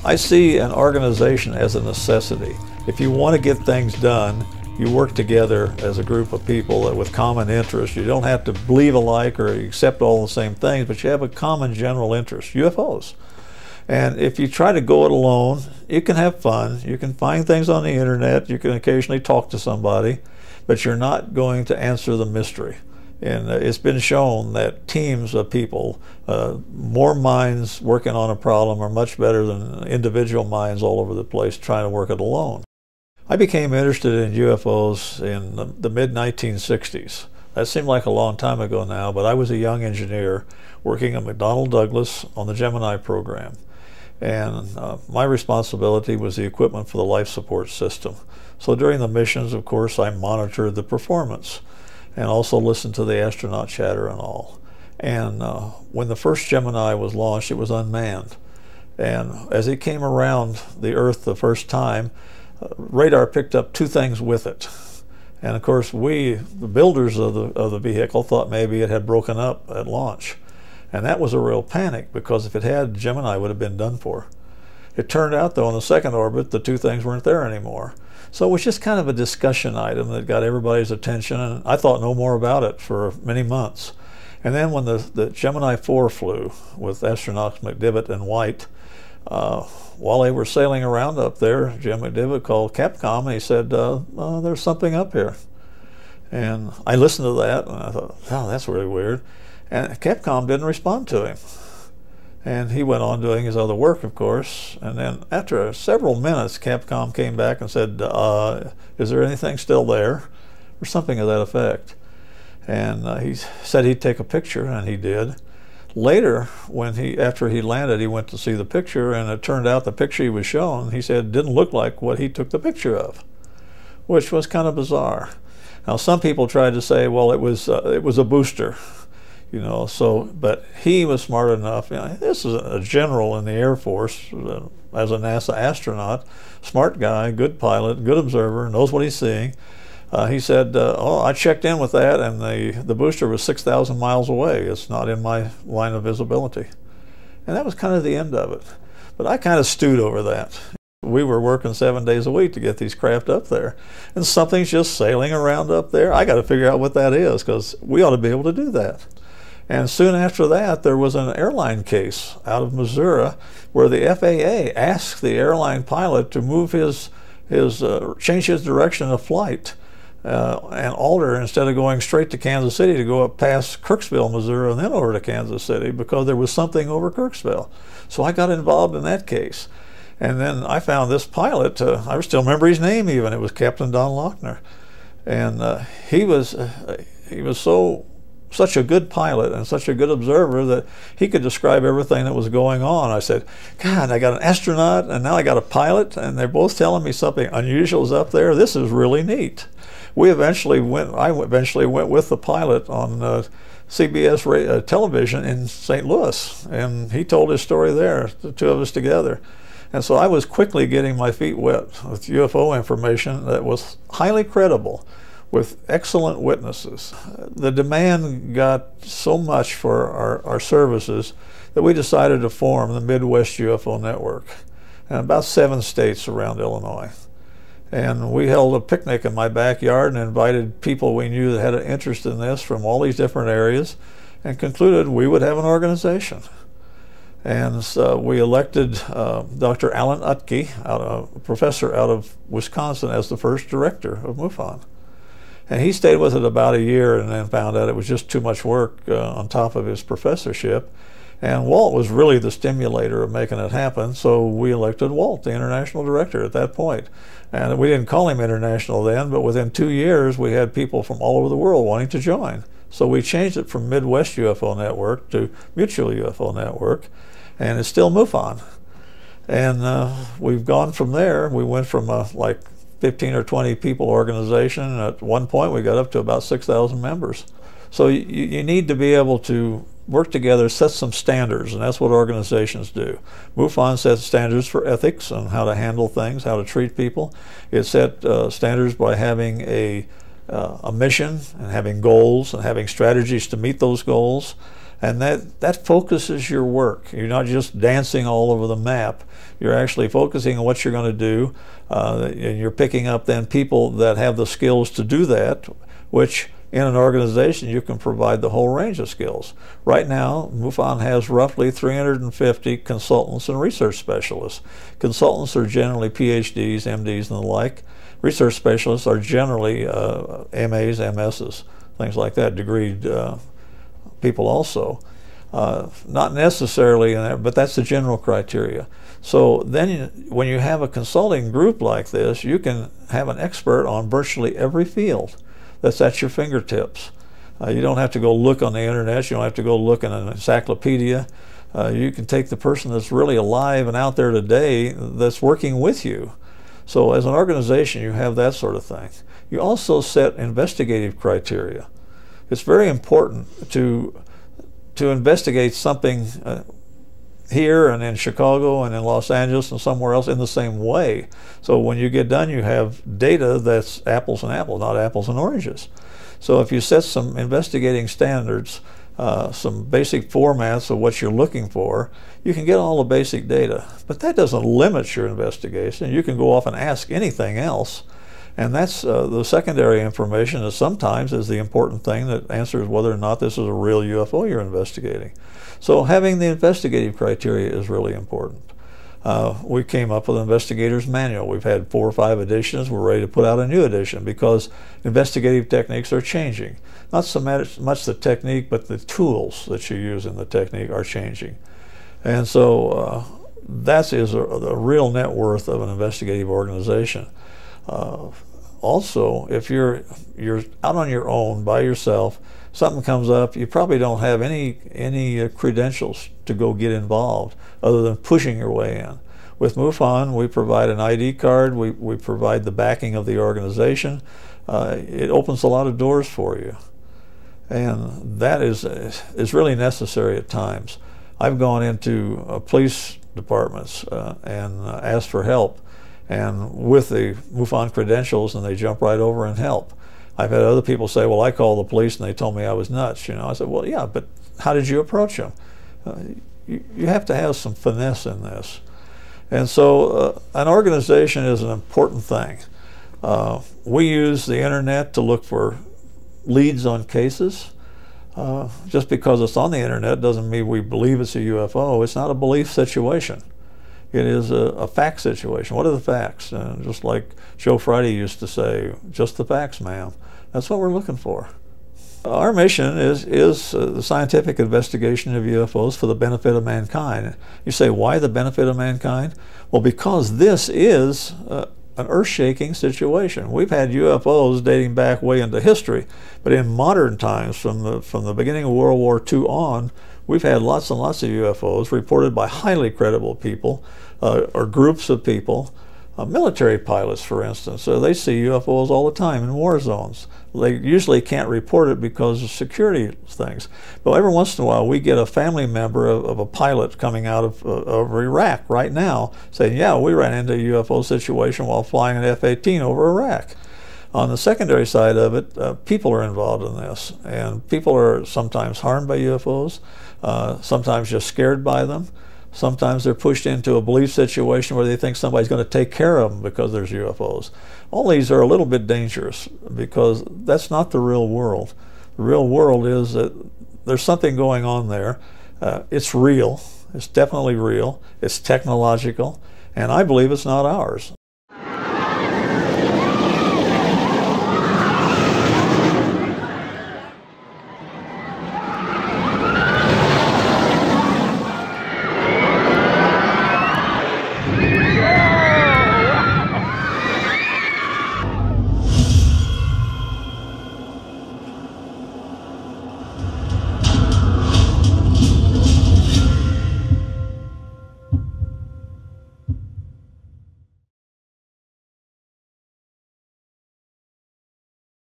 I see an organization as a necessity. If you want to get things done, you work together as a group of people with common interests. You don't have to believe alike or accept all the same things, but you have a common general interest, UFOs. And if you try to go it alone, you can have fun. You can find things on the internet. You can occasionally talk to somebody, but you're not going to answer the mystery. And it's been shown that teams of people, more minds working on a problem are much better than individual minds all over the place trying to work it alone. I became interested in UFOs in the mid-1960s. That seemed like a long time ago now, but I was a young engineer working at McDonnell Douglas on the Gemini program. And my responsibility was the equipment for the life support system. So during the missions, of course, I monitored the performance and also listened to the astronaut chatter and all. And when the first Gemini was launched, it was unmanned. And as it came around the Earth the first time, radar picked up two things with it. And of course, we, the builders of the vehicle, thought maybe it had broken up at launch. And that was a real panic, because if it had, Gemini would have been done for. It turned out, though, in the second orbit, the two things weren't there anymore. So it was just kind of a discussion item that got everybody's attention, and I thought no more about it for many months. And then when the Gemini 4 flew with astronauts McDivitt and White, while they were sailing around up there, Jim McDivitt called Capcom and he said, there's something up here. And I listened to that and I thought, oh, that's really weird. And Capcom didn't respond to him. And he went on doing his other work, of course. And then after several minutes, Capcom came back and said, is there anything still there? Or something of that effect. And he said he'd take a picture, and he did. Later, after he landed, he went to see the picture, and it turned out the picture he was shown, he said, didn't look like what he took the picture of, which was kind of bizarre. Now, some people tried to say, well, it was a booster. You know, but he was smart enough. You know, this is a general in the Air Force, as a NASA astronaut, smart guy, good pilot, good observer, knows what he's seeing. He said, oh, I checked in with that, and the booster was 6,000 miles away. It's not in my line of visibility. And that was kind of the end of it. But I kind of stewed over that. We were working 7 days a week to get these craft up there. And something's just sailing around up there. I got to figure out what that is, because we ought to be able to do that. And soon after that, there was an airline case out of Missouri where the FAA asked the airline pilot to move change his direction of flight and alter, instead of going straight to Kansas City, to go up past Kirksville, Missouri, and then over to Kansas City, because there was something over Kirksville. So I got involved in that case. And then I found this pilot, I still remember his name even, it was Captain Don Lochner. And he was such a good pilot and such a good observer that he could describe everything that was going on. I said, God, I got an astronaut and now I got a pilot, and they're both telling me something unusual is up there. This is really neat. I eventually went with the pilot on CBS television in St. Louis, and he told his story there, the two of us together. And so I was quickly getting my feet wet with UFO information that was highly credible, with excellent witnesses. The demand got so much for our services that we decided to form the Midwest UFO Network, in about 7 states around Illinois. And we held a picnic in my backyard and invited people we knew that had an interest in this from all these different areas, and concluded we would have an organization. And so we elected Dr. Alan Utke, a professor out of Wisconsin, as the first director of MUFON. And he stayed with it about a year and then found out it was just too much work on top of his professorship. And Walt was really the stimulator of making it happen, so we elected Walt, the international director, at that point. And we didn't call him international then, but within 2 years we had people from all over the world wanting to join. So we changed it from Midwest UFO Network to Mutual UFO Network, and it's still MUFON. And we've gone from there. We went from like 15 or 20 people organization. At one point we got up to about 6,000 members. So you need to be able to work together, set some standards, and that's what organizations do. MUFON sets standards for ethics and how to handle things, how to treat people. It set standards by having a mission and having goals and having strategies to meet those goals. And that focuses your work. You're not just dancing all over the map. You're actually focusing on what you're going to do, and you're picking up then people that have the skills to do that, which in an organization you can provide the whole range of skills. Right now, MUFON has roughly 350 consultants and research specialists. Consultants are generally PhDs, MDs, and the like. Research specialists are generally MAs, MSs, things like that, degreed people also. Not necessarily in that, but that's the general criteria. So then when you have a consulting group like this, you can have an expert on virtually every field that's at your fingertips. You don't have to go look on the internet. You don't have to go look in an encyclopedia. You can take the person that's really alive and out there today that's working with you. So as an organization, you have that sort of thing. You also set investigative criteria. It's very important to investigate something here and in Chicago and in Los Angeles and somewhere else in the same way. So when you get done, you have data that's apples and apples, not apples and oranges. So if you set some investigating standards, some basic formats of what you're looking for, you can get all the basic data. But that doesn't limit your investigation. You can go off and ask anything else. And that's the secondary information that sometimes is the important thing that answers whether or not this is a real UFO you're investigating. So having the investigative criteria is really important. We came up with an investigator's manual. We've had 4 or 5 editions. We're ready to put out a new edition because investigative techniques are changing. Not so much the technique, but the tools that you use in the technique are changing. And so that is the real net worth of an investigative organization. Also, if you're out on your own by yourself, something comes up, you probably don't have any credentials to go get involved other than pushing your way in. With MUFON, we provide an ID card, we provide the backing of the organization. It opens a lot of doors for you, and that is really necessary at times. I've gone into police departments and asked for help, and with the MUFON credentials, and they jump right over and help. I've had other people say, well, I called the police and they told me I was nuts. You know, I said, well, yeah, but how did you approach them? You have to have some finesse in this. And so an organization is an important thing. We use the internet to look for leads on cases. Just because it's on the internet doesn't mean we believe it's a UFO. It's not a belief situation. It is a fact situation. What are the facts? Just like Joe Friday used to say, just the facts, ma'am. That's what we're looking for. Our mission is the scientific investigation of UFOs for the benefit of mankind. You say, why the benefit of mankind? Well, because this is an earth-shaking situation. We've had UFOs dating back way into history, but in modern times, from the beginning of World War II on, we've had lots and lots of UFOs reported by highly credible people or groups of people. Military pilots, for instance, they see UFOs all the time in war zones. They usually can't report it because of security things. But every once in a while, we get a family member of a pilot coming out of Iraq right now saying, yeah, we ran into a UFO situation while flying an F-18 over Iraq. On the secondary side of it, people are involved in this, and people are sometimes harmed by UFOs, sometimes just scared by them. Sometimes they're pushed into a belief situation where they think somebody's going to take care of them because there's UFOs. All these are a little bit dangerous because that's not the real world. The real world is that there's something going on there. It's real. It's definitely real. It's technological. And I believe it's not ours.